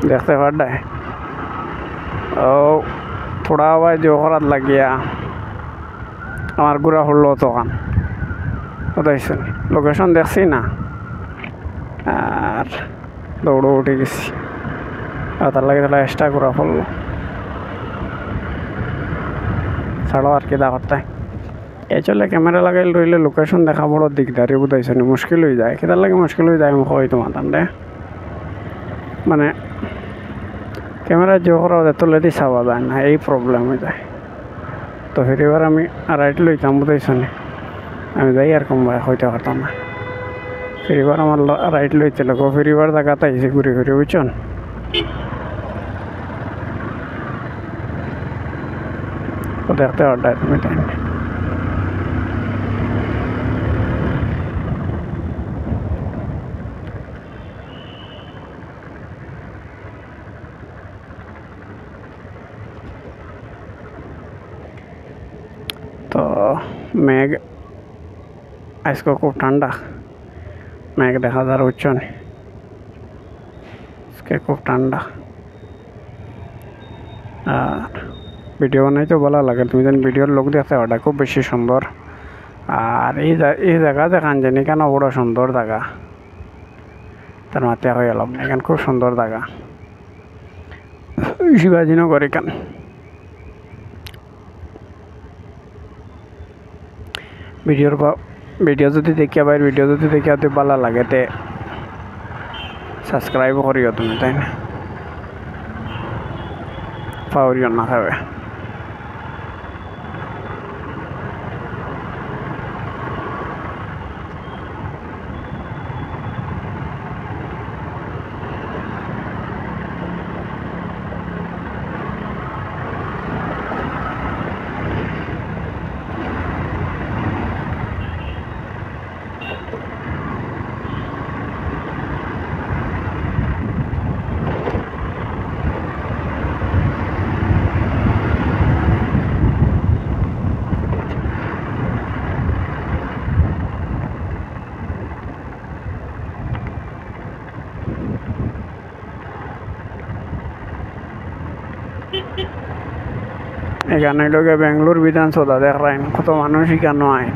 দেখতে পারডায় ও থোড়া আওয়াজ জোহরাত লাগিয়া আমার গুড়া হলো তখন কোথায়ছেন লোকেশন দেখছি না আর দৌড়ো উঠে গেছি আর তার লাগে তাহলে এক্সট্রা করা ফেললো ছাড়ো আর কি দাওয়ারটাই এই চলে ক্যামেরা লাগাই রইলে লোকেশন দেখা বড় দিকদারি বুঝাইছে মুশকিল হয়ে যায় কেটার লাগে মুশকিল হয়ে যায় মুখ হয়তো মাতান রে মানে ক্যামেরা জোহরা তুলে দিয়ে চাওয়া যায় না এই প্রবলেম হয়ে যায় তো ফেরিবার আমি রাইট লইতাম বুঝাইছ আমি যাই আর কম হইতে পারতাম না ফেরিবার আমার রাইট লইতে লোক ফেরিবার জায়গাতে আইসি ঘুরে ঘুরে বুঝছেন তো দেখতে পারডায় তুমি টাইম তো মেঘ আজকে খুব ঠান্ডা মেঘ দেখা যার উচ্চন আজকে খুব ঠান্ডা আর ভিডিও বানাইতে ভালো লাগে তুমি যেন ভিডিওর লোক দেখতে ওটা খুব বেশি সুন্দর আর এই জায়গা দেখান জানি কেন বড় সুন্দর জায়গা তার মাতে হয়ে এলাম এখান খুব সুন্দর জায়গা শিবাজীনগর এখান ভিডিও যদি দেখিয়া ভাই ভিডিও যদি দেখিয়া তো ভালো লাগে তে সাবস্ক্রাইব করিও তুমি তাই না পাওরিও না খাবে এখানে লোকে বেঙ্গলোর বিধানসভা দেখায় কত মানুষ এখানে আয়